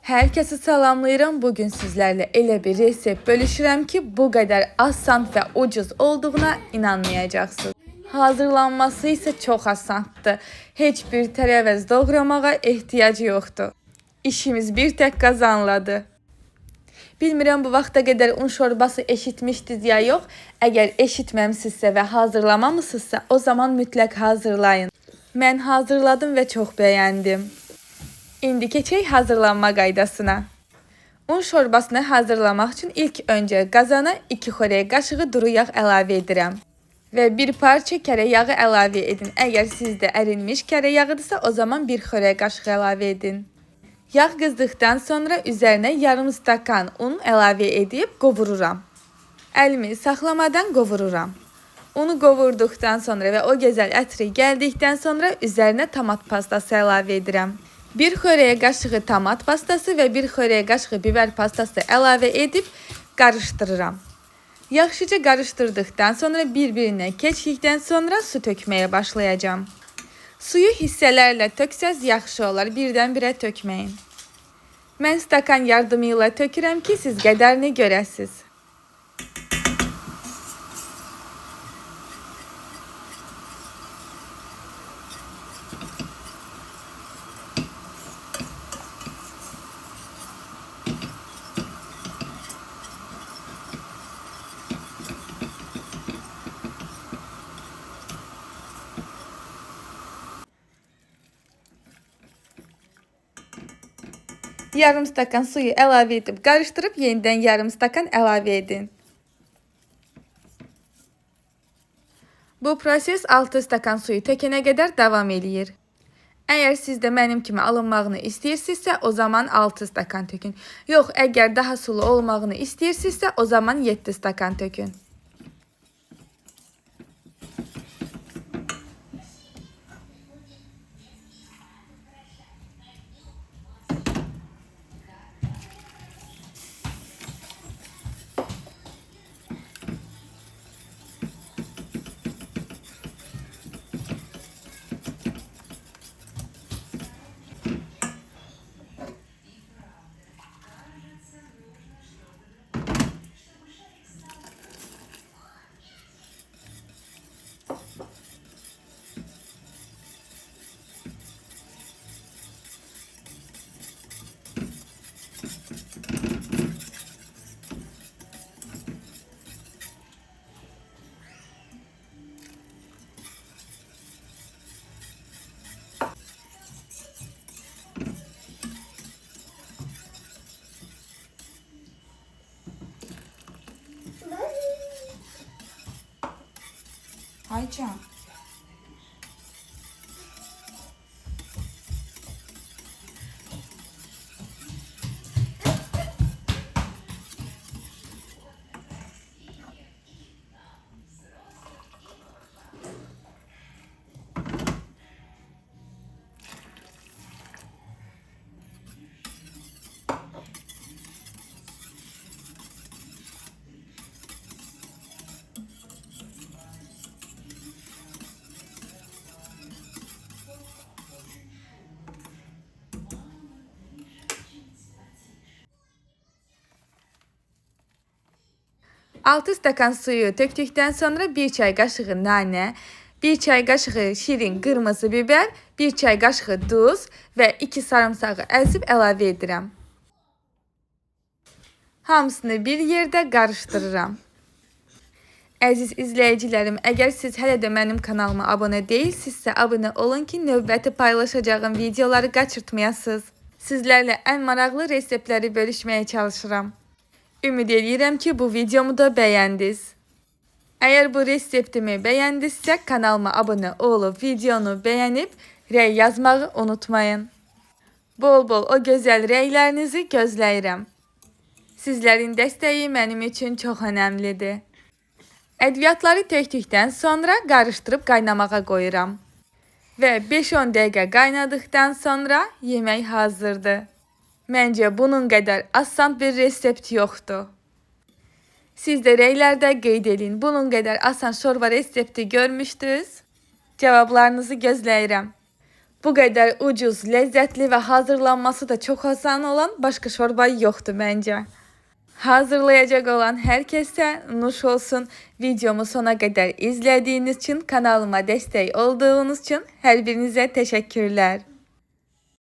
Herkese salamlayıram. Bugün sizlerle elə bir resept bölüşürəm ki, bu qədər asan və ucuz olduğuna inanmayacaqsınız. Hazırlanması isə çox asandır. Heç bir tərəvəz doğramağa ehtiyacı yoxdur. İşimiz bir tək qazanladır. Bilmirəm bu vaxta qədər un şorbası eşitmişdiniz ya yox. Əgər eşitməmsinizsə və hazırlamamısınızsa, o zaman mütləq hazırlayın. Mən hazırladım və çox bəyəndim. İndi keçək hazırlanma qaydasına. Un şorbasını hazırlamaq üçün ilk öncə qazana 2 xörək qaşığı duru yağ əlavə edirəm. Və bir parça kərə yağı əlavə edin. Əgər sizdə ərinmiş kərə yağıdırsa, o zaman 1 xörək qaşığı əlavə edin. Yağ qızdıqdan sonra üzərinə yarım stakan un əlavə edib qovururam. Əlimi saxlamadan qovururam. Unu qovurduqdan sonra və o gözəl ətri gəldikdən sonra üzərinə tomat pastası əlavə edirəm. 1 xörək qaşığı tomat pastası və 1 xörək qaşığı biber pastası əlavə edib qarışdırıram. Yaxşıca qarışdırdıqdan sonra bir-birinə keçdikdən sonra su tökməyə başlayacağım. Suyu hissələrlə töksəz yaxşı olar, birdən-birə tökməyin. Mən stakan yardımı ilə tökürəm ki, siz qədərini görəsiz. Yarım stakan suyu əlavə edib qarışdırıb yenidən yarım stakan əlavə edin. Bu proses 6 stakan suyu tökənə qədər davam eləyir. Əgər siz də mənim kimi alınmağını istəyirsinizsə, o zaman 6 stakan tökün. Yox, əgər daha sulu olmağını istəyirsinizsə, o zaman 7 stakan tökün. Aycan. Altı stakan suyu töktükdən sonra 1 çay qaşığı nane, 1 çay qaşığı şirin qırmızı biber, 1 çay qaşığı duz və 2 sarımsağı əzib əlavə edirəm. Hamısını bir yerdə qarışdırıram. Əziz izləyicilərim, əgər siz hələ də mənim kanalıma abunə deyilsinizsə, abunə olun ki, növbəti paylaşacağım videoları qaçırtmayasınız. Sizlərlə ən maraqlı reseptləri bölüşməyə çalışıram. Ümid edirəm ki, bu videomu da bəyəndiniz. Əgər bu reseptimi bəyəndinizsə, kanalıma abunə olub, videonu bəyənib, rəy yazmağı unutmayın. Bol-bol o gözəl rəylərinizi gözləyirəm. Sizlərin dəstəyi mənim üçün çox önəmlidir. Ədviyyatları tökdükdən sonra qarışdırıb qaynamağa qoyuram. Və 5-10 dəqiqə qaynadıqdan sonra yemək hazırdır. Məncə bunun qədər asan bir resept yoxdur. Siz də rəylərdə qeyd edin. Bunun qədər asan şorba resepti görmüşdünüz? Cavablarınızı gözləyirəm. Bu kadar ucuz, lezzetli ve hazırlanması da çok asan olan başka çorba yoktu bence. Hazırlayacak olan herkese nuş olsun. Videomu sona kadar izlediğiniz için, kanalıma destek olduğunuz için her birinize teşekkürler.